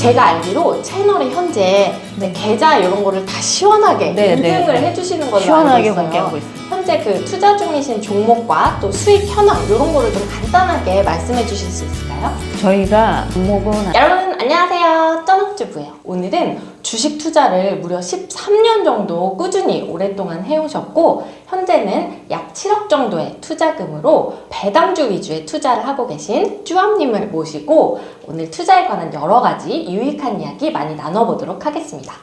제가 알기로 채널에 현재 계좌 이런 거를 다 시원하게 인증을 해주시는 걸로 시원하게 알고 있어요. 공개하고 있습니다. 현재 그 투자 중이신 종목과 또 수익 현황 이런 거를 좀 간단하게 말씀해 주실 수 있을까요? 저희가 종목은 여러분 안녕하세요, 쩐옥주부예요. 오늘은 주식 투자를 무려 13년 정도 꾸준히 오랫동안 해오셨고 현재는 약 7억 정도의 투자금으로 배당주 위주의 투자를 하고 계신 쭈암님을 모시고 오늘 투자에 관한 여러 가지 유익한 이야기 많이 나눠보도록 하겠습니다.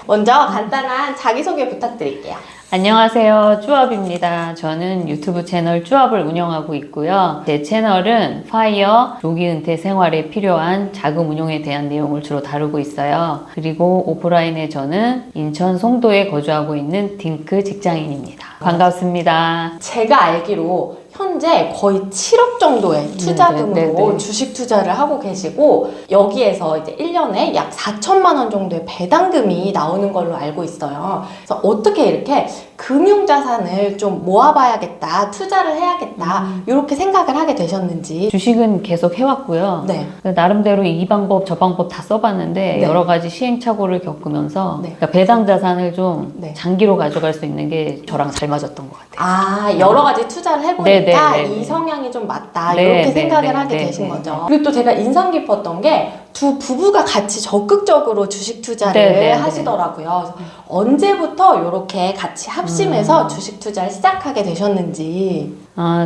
먼저 간단한 자기소개 부탁드릴게요. 안녕하세요, 쭈압입니다. 저는 유튜브 채널 쭈압을 운영하고 있고요. 제 채널은 파이어, 조기 은퇴 생활에 필요한 자금 운용에 대한 내용을 주로 다루고 있어요. 그리고 오프라인에 저는 인천 송도에 거주하고 있는 딩크 직장인입니다. 반갑습니다. 제가 알기로 현재 거의 7억 정도의 투자금으로 주식 투자를 하고 계시고 여기에서 이제 1년에 약 4천만 원 정도의 배당금이 나오는 걸로 알고 있어요. 그래서 어떻게 이렇게 금융자산을 좀 모아봐야겠다, 투자를 해야겠다 이렇게 생각을 하게 되셨는지. 주식은 계속 해왔고요. 네. 나름대로 이 방법 저 방법 다 써봤는데 여러 가지 시행착오를 겪으면서 그러니까 배당 자산을 좀 장기로 가져갈 수 있는 게 저랑 잘 맞았던 것 같아요. 아, 여러 가지 투자를 해보니까 이 성향이 좀 맞다 이렇게 생각을 하게 되신 거죠. 그리고 또 제가 인상 깊었던 게 두 부부가 같이 적극적으로 주식 투자를 하시더라고요. 그래서 언제부터 이렇게 같이 합심해서 주식 투자를 시작하게 되셨는지.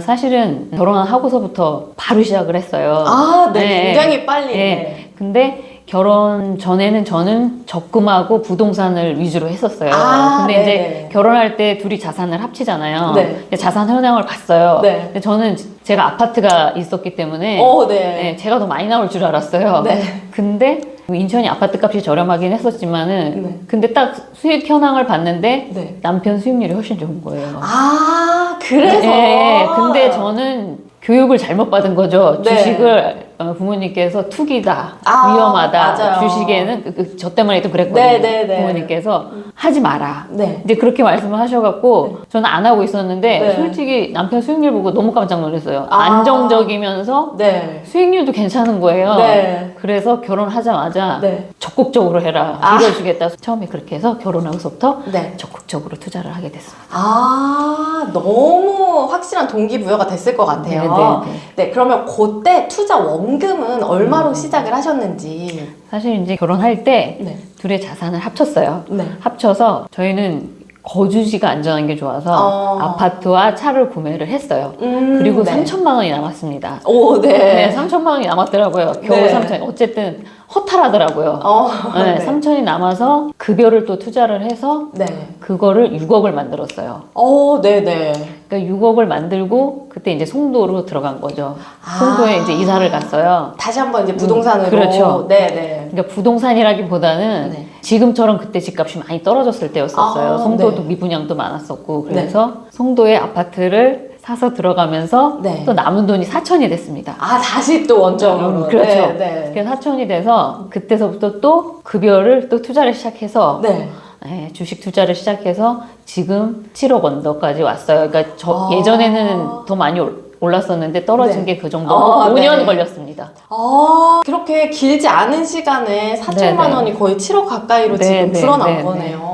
사실은 결혼하고서부터 바로 시작을 했어요. 굉장히 빨리. 근데 결혼 전에는 저는 적금하고 부동산을 위주로 했었어요. 근데 이제 결혼할 때 둘이 자산을 합치잖아요. 자산 현황을 봤어요. 근데 저는 제가 아파트가 있었기 때문에 제가 더 많이 나올 줄 알았어요. 근데 인천이 아파트 값이 저렴하긴 했었지만은 근데 딱 수익 현황을 봤는데 남편 수익률이 훨씬 좋은 거예요. 그래서? 근데 저는 교육을 잘못 받은 거죠. 주식을 부모님께서 투기다, 위험하다. 맞아요. 주식에는 저 때문에도 그랬거든요. 부모님께서 하지 마라. 이제 그렇게 말씀을 하셔갖고 저는 안 하고 있었는데 솔직히 남편 수익률 보고 너무 깜짝 놀랐어요. 안정적이면서 수익률도 괜찮은 거예요. 그래서 결혼하자마자 적극적으로 해라. 빌려주겠다. 처음에 그렇게 해서 결혼하고서부터 적극적으로 투자를 하게 됐습니다. 너무 확실한 동기부여가 됐을 것 같아요. 그러면 그때 투자 원금은 얼마로 시작을 하셨는지. 사실 이제 결혼할 때 둘의 자산을 합쳤어요. 합쳐서 저희는 거주지가 안전한 게 좋아서 아파트와 차를 구매를 했어요. 그리고 3천만 원이 남았습니다. 3천만 원이 남았더라고요. 겨우 3천. 어쨌든 허탈하더라고요. 3천이 남아서 급여를 또 투자를 해서 그거를 6억을 만들었어요. 그러니까 6억을 만들고 그때 이제 송도로 들어간 거죠. 송도에 이제 이사를 갔어요. 다시 한번 이제 부동산으로. 그렇죠. 그러니까 부동산이라기보다는 지금처럼 그때 집값이 많이 떨어졌을 때였었어요. 송도도 미분양도 많았었고 그래서 송도에 아파트를 사서 들어가면서 또 남은 돈이 4천이 됐습니다. 다시 또 원점으로. 그렇죠. 그래서 4천이 돼서 그때서부터 또 급여를 또 투자를 시작해서 주식 투자를 시작해서 지금 7억 언더까지 왔어요. 그러니까 예전에는 더 많이 올랐었는데 떨어진 게 그 정도 5년 걸렸습니다. 그렇게 길지 않은 시간에 4천만 원이 거의 7억 가까이로 지금 불어난 거네요.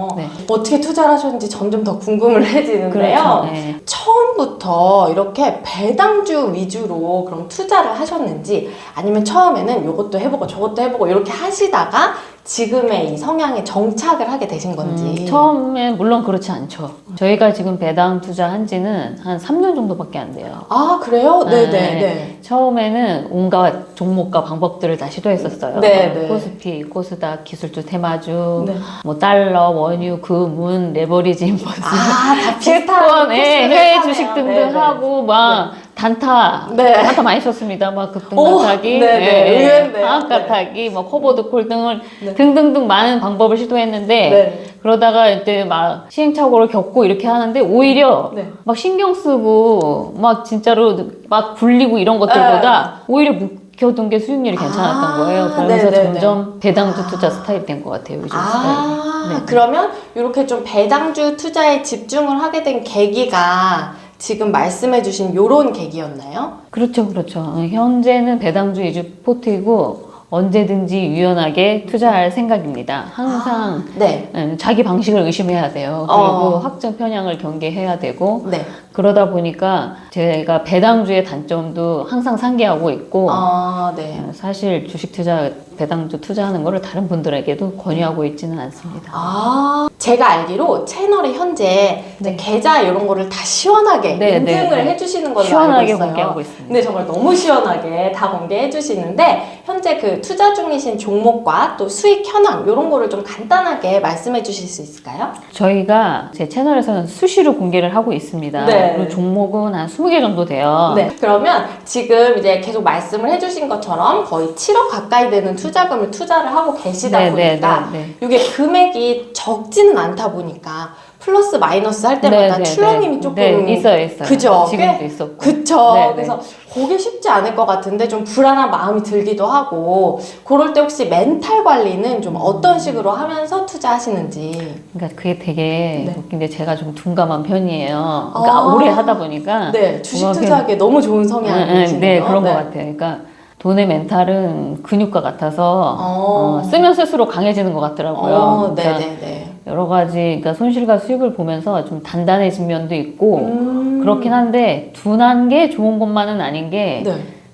어떻게 투자를 하셨는지 점점 더 궁금해지는데요. 처음부터 이렇게 배당주 위주로 그럼 투자를 하셨는지 아니면 처음에는 이것도 해보고 저것도 해보고 이렇게 하시다가 지금의 이 성향에 정착을 하게 되신 건지. 처음엔 물론 그렇지 않죠. 저희가 지금 배당 투자한 지는 한 3년 정도밖에 안 돼요. 그래요? 처음에는 온갖 종목과 방법들을 다 시도했었어요. 코스피, 코스닥, 기술주, 테마주, 뭐 달러, 원유, 금은, 레버리지 인버스, 채권, 해외 주식 등등 하고 막 단타 많이 쳤습니다. 막 급등가타기, 하락가타기, 뭐 커버드 콜 등을 등등등 많은 방법을 시도했는데 그러다가 이제 막 시행착오를 겪고 이렇게 하는데 오히려 막 신경 쓰고 막 진짜로 막 굴리고 이런 것들보다 오히려 묵혀둔 게 수익률이 괜찮았던 거예요. 그러면서 점점 배당주 투자 스타일이 된 것 같아요. 요즘 스타일이. 그러면 이렇게 좀 배당주 투자에 집중을 하게 된 계기가 지금 말씀해주신 요런 계기였나요? 그렇죠. 현재는 배당주 위주 포트이고 언제든지 유연하게 투자할 생각입니다. 항상 네. 자기 방식을 의심해야 돼요. 그리고 확정 편향을 경계해야 되고 네. 그러다 보니까 제가 배당주의 단점도 항상 상기하고 있고 네. 사실 주식 투자, 배당주 투자하는 거를 다른 분들에게도 권유하고 있지는 않습니다. 제가 알기로 채널에 현재 이제 계좌 이런 거를 다 시원하게 인증을 해주시는 걸로 시원하게 알고 있어요. 공개하고 있습니다. 네, 정말 너무 시원하게 다 공개해 주시는데 현재 그 투자 중이신 종목과 또 수익 현황 이런 거를 좀 간단하게 말씀해 주실 수 있을까요? 저희가 제 채널에서는 수시로 공개를 하고 있습니다. 네. 그리고 종목은 한 20개 정도 돼요. 네. 그러면 지금 이제 계속 말씀을 해주신 것처럼 거의 7억 가까이 되는 투자금을 투자를 하고 계시다 보니까 이게 금액이 적지는 않다 보니까 플러스 마이너스 할 때마다 출렁임이 조금 있어요. 그죠? 지금도 있었고. 그쵸. 그래서 그게 쉽지 않을 것 같은데 좀 불안한 마음이 들기도 하고 그럴 때 혹시 멘탈 관리는 좀 어떤 식으로 하면서 투자하시는지. 그러니까 그게 되게 웃긴데 제가 좀 둔감한 편이에요. 그러니까 오래 하다 보니까 주식 투자하기에 너무 좋은 성향이시네요. 네, 그런 것 같아요. 그러니까 돈의 멘탈은 근육과 같아서 쓰면 쓸수록 강해지는 것 같더라고요. 그러니까 여러 가지 그러니까 손실과 수익을 보면서 좀 단단해진 면도 있고 그렇긴 한데 둔한 게 좋은 것만은 아닌 게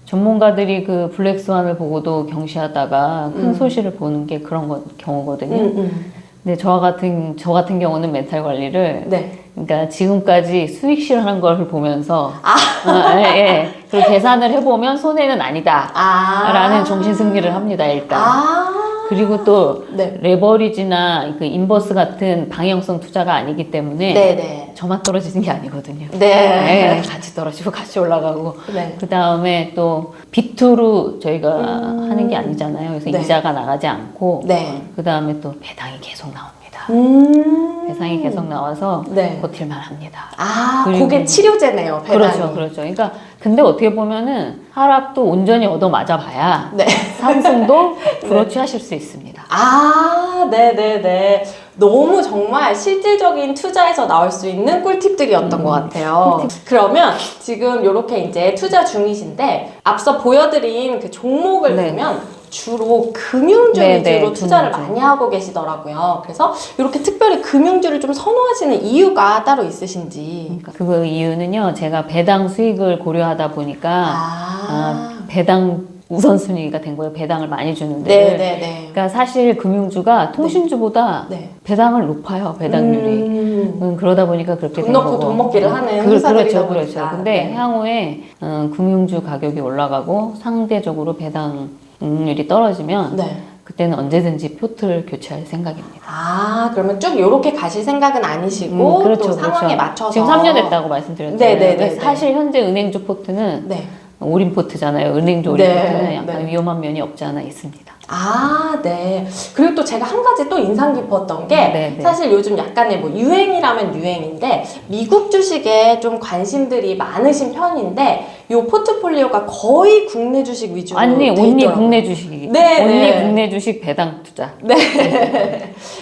전문가들이 그 블랙스완을 보고도 경시하다가 큰 소실을 보는 게 그런 경우거든요. 근데 저 같은 경우는 멘탈 관리를 그러니까 지금까지 수익 실현한 걸 보면서 그리고 계산을 해보면 손해는 아니다 라는 정신 승리를 합니다. 일단 그리고 또 레버리지나 그 인버스 같은 방향성 투자가 아니기 때문에 저만 떨어지는 게 아니거든요. 같이 떨어지고 같이 올라가고 그 다음에 또 비투로 저희가 하는 게 아니잖아요. 그래서 이자가 나가지 않고 그 다음에 또 배당이 계속 나옵니다. 배당이 계속 나와서 버틸만 합니다. 그게 치료제네요. 배당이. 그렇죠. 그러니까 근데 어떻게 보면은 하락도 온전히 얻어맞아 봐야 상승도 그렇지 하실 수 있습니다. 네네네. 너무 정말 실질적인 투자에서 나올 수 있는 꿀팁들이었던 것 같아요. 그러면 지금 이렇게 이제 투자 중이신데 앞서 보여드린 그 종목을 보면 주로 금융주 위주로 투자를 많이 하고 계시더라고요. 그래서 이렇게 특별히 금융주를 좀 선호하시는 이유가 따로 있으신지. 그 이유는요, 제가 배당 수익을 고려하다 보니까 배당 우선순위가 된 거예요. 배당을 많이 주는데. 그러니까 사실 금융주가 통신주보다 배당을 높아요. 배당률이. 그러다 보니까 그렇게 된 거고. 돈 넣고 돈 먹기를 하는 회사들이다 보니까. 그렇죠. 근데 향후에 금융주 가격이 올라가고 상대적으로 배당률이 떨어지면 그때는 언제든지 포트를 교체할 생각입니다. 그러면 쭉 이렇게 가실 생각은 아니시고 또 상황에 맞춰서 지금 3년 됐다고 말씀드렸잖아요. 사실 현재 은행주 포트는 올인 포트잖아요. 은행주 올인 포트는 약간 위험한 면이 없지 않아 있습니다. 그리고 또 제가 한 가지 또 인상 깊었던 게 사실 요즘 약간의 뭐 유행이라면 유행인데 미국 주식에 좀 관심들이 많으신 편인데 요 포트폴리오가 거의 국내 주식 위주로 돼 있더라고요. 온리 국내 주식이. 온리 국내 주식 배당 투자.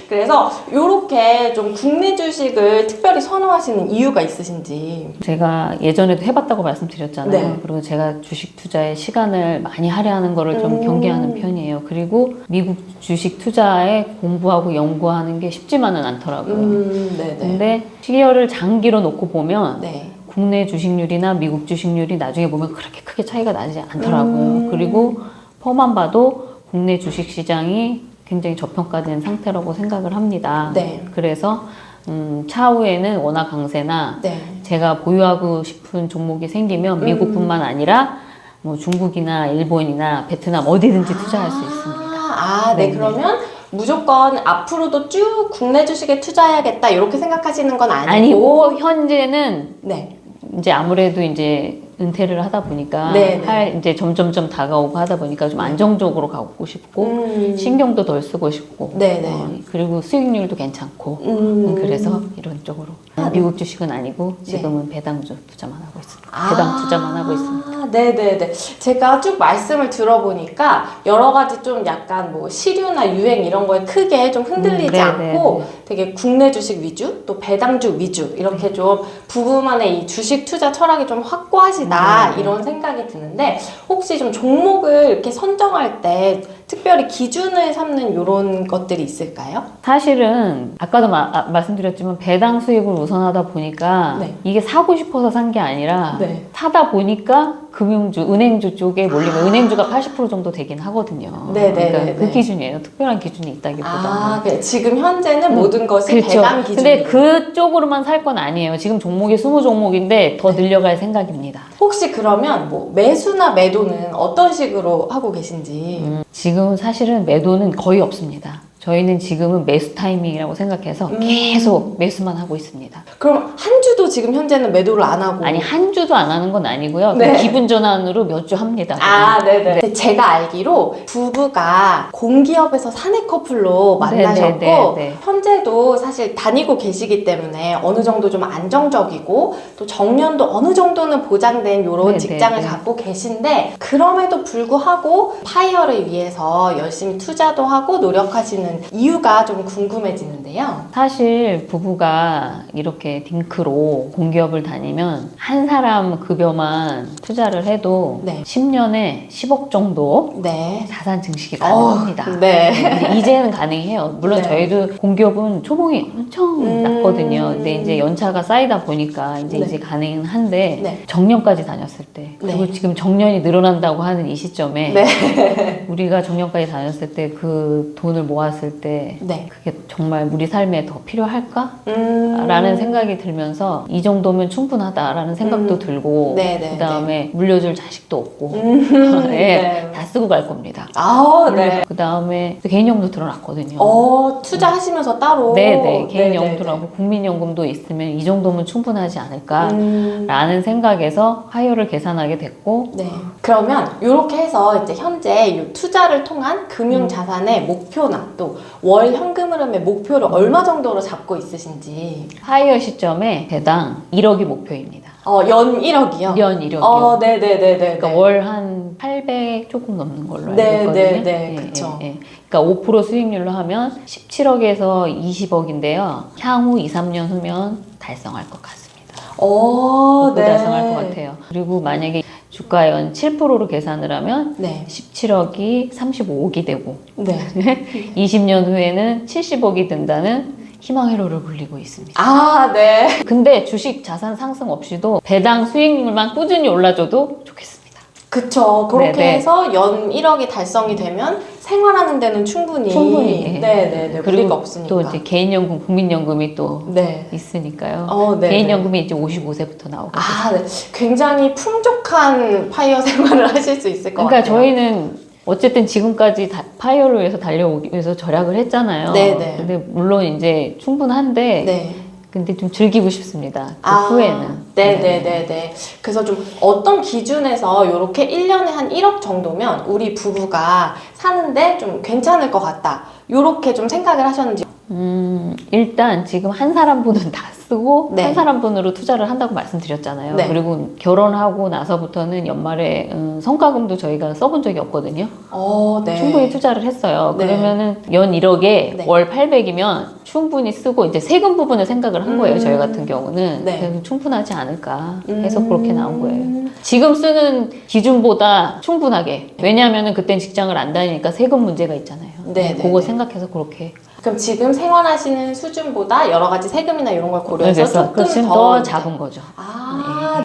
그래서 요렇게 좀 국내 주식을 특별히 선호하시는 이유가 있으신지. 제가 예전에도 해봤다고 말씀드렸잖아요. 그리고 제가 주식 투자에 시간을 많이 할애하는 거를 좀 경계하는 편이에요. 그리고 미국 주식 투자에 공부하고 연구하는 게 쉽지만은 않더라고요. 근데 시기열을 장기로 놓고 보면 국내 주식률이나 미국 주식률이 나중에 보면 그렇게 크게 차이가 나지 않더라고요. 그리고 펌만 봐도 국내 주식 시장이 굉장히 저평가된 상태라고 생각을 합니다. 그래서 차후에는 원화 강세나 제가 보유하고 싶은 종목이 생기면 미국뿐만 아니라 뭐 중국이나 일본이나 베트남 어디든지 투자할 수 있습니다. 그러면 무조건 앞으로도 쭉 국내 주식에 투자해야겠다 이렇게 생각하시는 건 아니고? 아니고 현재는 이제 아무래도 이제 은퇴를 하다 보니까 이제 점점점 다가오고 하다 보니까 좀 안정적으로 가고 싶고 신경도 덜 쓰고 싶고 그리고 수익률도 괜찮고 그래서 이런 쪽으로 미국 주식은 아니고 지금은 배당주 투자만 하고 있습니다. 배당 투자만 하고 있습니다. 제가 쭉 말씀을 들어보니까 여러 가지 좀 약간 뭐 시류나 유행 이런 거에 크게 좀 흔들리지 않고 되게 국내 주식 위주 또 배당주 위주 이렇게 좀 부부만의 이 주식 투자 철학이 좀 확고하시다 이런 생각이 드는데 혹시 좀 종목을 이렇게 선정할 때 특별히 기준을 삼는 이런 것들이 있을까요? 사실은 아까도 말씀드렸지만 배당 수익을 우선하다 보니까 네. 이게 사고 싶어서 산 게 아니라 네. 사다 보니까 금융주, 은행주 쪽에 몰리면 은행주가 80% 정도 되긴 하거든요. 네네. 그러니까 그 기준이에요. 특별한 기준이 있다기보다는. 지금 현재는 모든 것이 그렇죠. 배당 기준. 근데 그쪽으로만 살 건 아니에요. 지금 종목이 20종목인데 더 늘려갈 생각입니다. 혹시 그러면 뭐 매수나 매도는 어떤 식으로 하고 계신지? 지금 사실은 매도는 거의 없습니다. 저희는 지금은 매수 타이밍이라고 생각해서 계속 매수만 하고 있습니다. 그럼 한 주도 지금 현재는 매도를 안 하고? 아니, 한 주도 안 하는 건 아니고요. 네. 기분 전환으로 몇 주 합니다. 네네. 근데 제가 알기로 부부가 공기업에서 사내 커플로 만나셨고 네네네. 현재도 사실 다니고 계시기 때문에 어느 정도 좀 안정적이고 또 정년도 어느 정도는 보장된 이런 네네네. 직장을 갖고 계신데 그럼에도 불구하고 파이어를 위해서 열심히 투자도 하고 노력하시는 이유가 좀 궁금해지는데요. 사실 부부가 이렇게 딩크로 공기업을 다니면 한 사람 급여만 투자를 해도 네. 10년에 10억 정도 네. 자산 증식이 가능합니다. 네. 근데 이제는 가능해요. 물론 네. 저희도 공기업은 초봉이 엄청 낮거든요. 근데 이제 연차가 쌓이다 보니까 네. 이제 가능은 한데 네. 정년까지 다녔을 때 그리고 네. 지금 정년이 늘어난다고 하는 이 시점에 네. 우리가 정년까지 다녔을 때 그 돈을 모았을 때 네. 그게 정말 우리 삶에 더 필요할까? 음. 라는 생각이 들면서 이 정도면 충분하다라는 생각도 들고 네네. 그다음에 물려줄 자식도 없고 네, 네. 다 쓰고 갈 겁니다. 네. 그다음에 개인연금도 들어놨거든요. 투자하시면서 따로? 네네. 개인연금하고 국민연금도 있으면 이 정도면 충분하지 않을까라는 생각에서 하이어를 계산하게 됐고 네. 그러면 이렇게 해서 이제 현재 이 투자를 통한 금융자산의 목표나 또 월 현금 흐름의 목표를 얼마 정도로 잡고 있으신지. 하이어 시점에 대당 1억이 목표입니다. 연 1억이요? 연 1억이요. 네네네네. 그러니까 월 한 800 조금 넘는 걸로 알고 네, 있거든요. 네, 네, 그쵸. 그러니까 5% 수익률로 하면 17억에서 20억인데요. 향후 2, 3년 후면 달성할 것 같습니다. 네. 달성할 것 같아요. 그리고 만약에 주가 연 7%로 계산을 하면 네. 17억이 35억이 되고 네. 20년 후에는 70억이 된다는 희망 회로를 불리고 있습니다. 네. 근데 주식 자산 상승 없이도 배당 수익률만 꾸준히 올라줘도 좋겠습니다. 그쵸. 그렇게 네네. 해서 연 1억이 달성이 되면 생활하는 데는 충분히. 네네네. 무리가 없으니까. 또 이제 개인연금, 국민연금이 또 네. 있으니까요. 네네. 개인연금이 이제 55세부터 나오거든요. 네. 굉장히 풍족한 파이어 생활을 하실 수 있을 것 그러니까 같아요. 저희는 어쨌든 지금까지 파이어를 위해서 달려오기 위해서 절약을 했잖아요. 네네. 근데 물론 이제 충분한데 네. 근데 좀 즐기고 싶습니다. 그 후에는. 네네네네. 그래서 좀 어떤 기준에서 이렇게 1년에 한 1억 정도면 우리 부부가 사는데 좀 괜찮을 것 같다. 이렇게 좀 생각을 하셨는지. 일단 지금 한 사람분은 다 쓰고 네. 한 사람분으로 투자를 한다고 말씀드렸잖아요. 네. 그리고 결혼하고 나서부터는 연말에 성과금도 저희가 써본 적이 없거든요. 네. 충분히 투자를 했어요. 네. 그러면은 연 1억에 네. 월 800이면 충분히 쓰고 이제 세금 부분을 생각을 한 거예요. 저희 같은 경우는. 네. 그래서 충분하지 않을까 해서 그렇게 나온 거예요. 지금 쓰는 기준보다 충분하게. 왜냐하면 그땐 직장을 안 다니니까 세금 문제가 있잖아요. 네, 그거 네. 생각해서 그렇게. 그럼 지금 생활하시는 수준보다 여러 가지 세금이나 이런 걸 고려해서 조금 그래서 더 작은 거죠.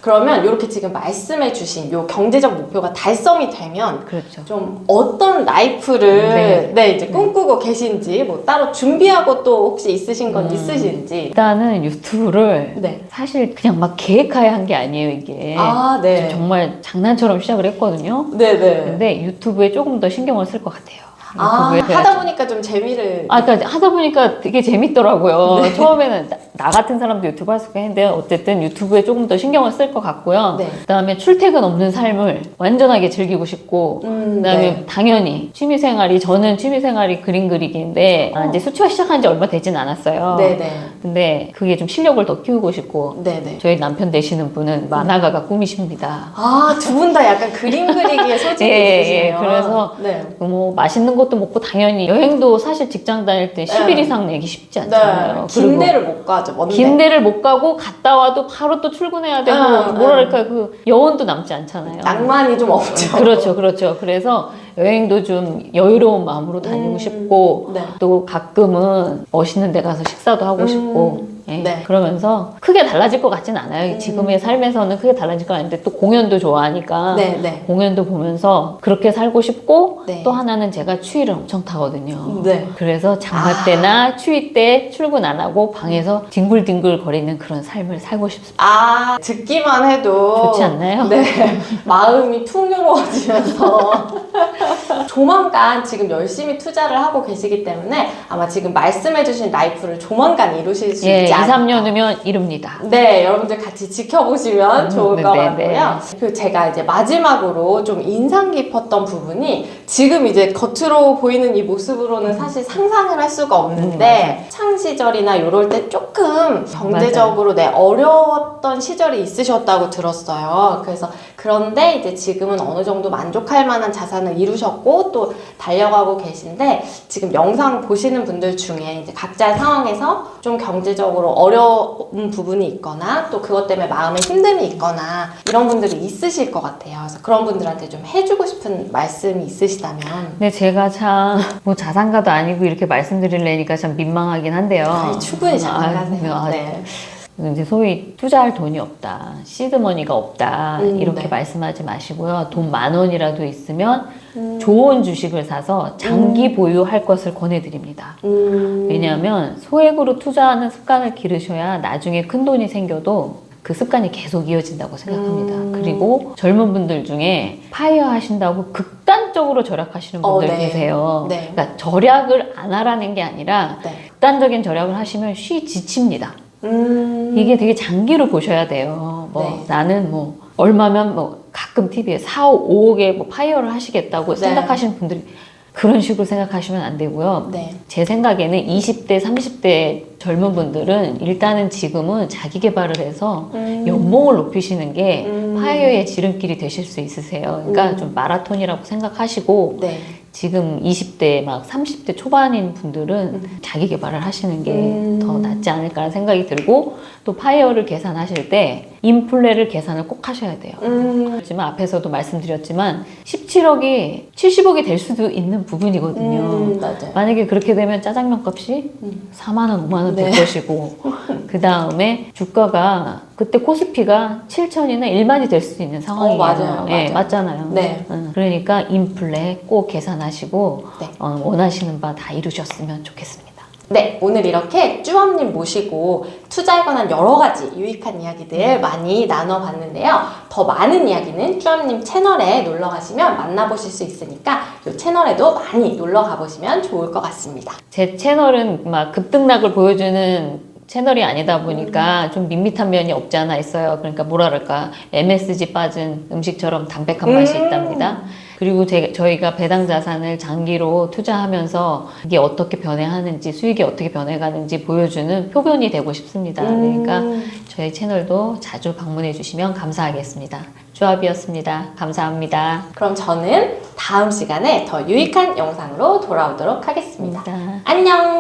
그러면 이렇게 지금 말씀해 주신 요 경제적 목표가 달성이 되면 그렇죠. 좀 어떤 라이프를 이제 꿈꾸고 계신지 뭐 따로 준비하고 또 혹시 있으신 건 있으신지. 일단은 유튜브를 네. 사실 그냥 막 계획하에 한 게 아니에요, 이게. 네. 정말 장난처럼 시작을 했거든요. 네네. 근데 유튜브에 조금 더 신경을 쓸 것 같아요. 하다 보니까 좀 재미를. 그러니까 하다 보니까 되게 재밌더라고요. 처음에는 나 같은 사람도 유튜브 할 수 있겠는데 어쨌든 유튜브에 조금 더 신경을 쓸 것 같고요. 네. 그다음에 출퇴근 없는 삶을 완전하게 즐기고 싶고 그다음에 당연히 저는 취미생활이 그림 그리기인데 이제 수치화 시작한 지 얼마 되진 않았어요. 네네. 근데 그게 좀 실력을 더 키우고 싶고 네네. 저희 남편 되시는 분은 만화가가 꿈이십니다. 두 분 다 약간 그림 그리기에 소질이 있으시네요. 그래서 네. 뭐 맛있는 것도 먹고 당연히 여행도 사실 직장 다닐 때 10일 이상 내기 쉽지 않잖아요. 긴 데를 못 가죠. 먼데. 긴 데를 못 가고 갔다 와도 바로 또 출근해야 되고 뭐랄까 그 여운도 남지 않잖아요. 낭만이 좀 없죠. 그렇죠. 그래서 여행도 좀 여유로운 마음으로 다니고 싶고 네. 또 가끔은 멋있는 데 가서 식사도 하고 싶고 예, 네. 그러면서 크게 달라질 것 같진 않아요. 지금의 삶에서는 크게 달라질 건 아닌데 또 공연도 좋아하니까 네, 네. 공연도 보면서 그렇게 살고 싶고 네. 또 하나는 제가 추위를 엄청 타거든요. 네. 그래서 장마 때나 추위 때 출근 안 하고 방에서 뒹굴뒹굴 거리는 그런 삶을 살고 싶습니다. 아, 듣기만 해도 좋지 않나요? 네. 마음이 풍요로워지면서 조만간 지금 열심히 투자를 하고 계시기 때문에 아마 지금 말씀해주신 라이프를 조만간 이루실 수 예, 있지 2, 않을까. 3년 후면 이룹니다. 네, 여러분들 같이 지켜보시면 좋을 것 네, 같고요. 그리고 제가 이제 마지막으로 좀 인상 깊었던 부분이 지금 이제 겉으로 보이는 이 모습으로는 사실 상상을 할 수가 없는데 창 시절이나 이럴 때 조금 경제적으로 네, 어려웠던 시절이 있으셨다고 들었어요. 그래서 그런데 이제 지금은 어느 정도 만족할 만한 자산을 이루셨고 또 달려가고 계신데 지금 영상 보시는 분들 중에 이제 각자 상황에서 좀 경제적으로 어려운 부분이 있거나 또 그것 때문에 마음에 힘듦이 있거나 이런 분들이 있으실 것 같아요. 그래서 그런 분들한테 좀 해주고 싶은 말씀이 있으시다면 근데 제가 참 뭐 자산가도 아니고 이렇게 말씀드리려니까 참 민망하긴 한데요. 충분히 자산가세요. 네. 이제 소위 투자할 돈이 없다, 시드머니가 없다 이렇게 네. 말씀하지 마시고요. 돈 10,000원이라도 있으면 좋은 주식을 사서 장기 보유할 것을 권해드립니다. 왜냐하면 소액으로 투자하는 습관을 기르셔야 나중에 큰 돈이 생겨도 그 습관이 계속 이어진다고 생각합니다. 그리고 젊은 분들 중에 파이어 하신다고 극단적으로 절약하시는 분들 네. 계세요. 네. 그러니까 절약을 안 하라는 게 아니라 네. 극단적인 절약을 하시면 지칩니다. 이게 되게 장기로 보셔야 돼요. 뭐 네. 나는 뭐 얼마면 뭐 가끔 TV에 4, 5억에 뭐 파이어를 하시겠다고 네. 생각하시는 분들이 그런 식으로 생각하시면 안 되고요. 네. 제 생각에는 20대, 30대 젊은 분들은 일단은 지금은 자기 개발을 해서 연봉을 높이시는 게 파이어의 지름길이 되실 수 있으세요. 그러니까 좀 마라톤이라고 생각하시고 네. 지금 20대 막 30대 초반인 분들은 자기 개발을 하시는 게 더 낫지 않을까라는 생각이 들고 또 파이어를 계산하실 때 인플레를 계산을 꼭 하셔야 돼요. 하지만 앞에서도 말씀드렸지만 17억이 70억이 될 수도 있는 부분이거든요. 맞아요. 만약에 그렇게 되면 짜장면 값이 4만 원, 5만 원 될 네. 것이고 그 다음에 주가가 그때 코스피가 7천이나 1만이 될 수도 있는 상황이에요. 맞아요. 네, 맞잖아요. 네. 그러니까 인플레 꼭 계산하시고 네. 원하시는 바 다 이루셨으면 좋겠습니다. 네, 오늘 이렇게 쭈엄님 모시고 투자에 관한 여러 가지 유익한 이야기들 많이 나눠봤는데요. 더 많은 이야기는 쭈엄님 채널에 놀러 가시면 만나보실 수 있으니까 이 채널에도 많이 놀러 가보시면 좋을 것 같습니다. 제 채널은 막 급등락을 보여주는 채널이 아니다 보니까 좀 밋밋한 면이 없지 않아 있어요. 그러니까 뭐라 그럴까 MSG 빠진 음식처럼 담백한 맛이 있답니다. 그리고 저희가 배당 자산을 장기로 투자하면서 이게 어떻게 변해가는지 수익이 어떻게 변해가는지 보여주는 표본이 되고 싶습니다. 그러니까 저희 채널도 자주 방문해 주시면 감사하겠습니다. 조합이었습니다. 감사합니다. 그럼 저는 다음 시간에 더 유익한 영상으로 돌아오도록 하겠습니다. 감사합니다. 안녕!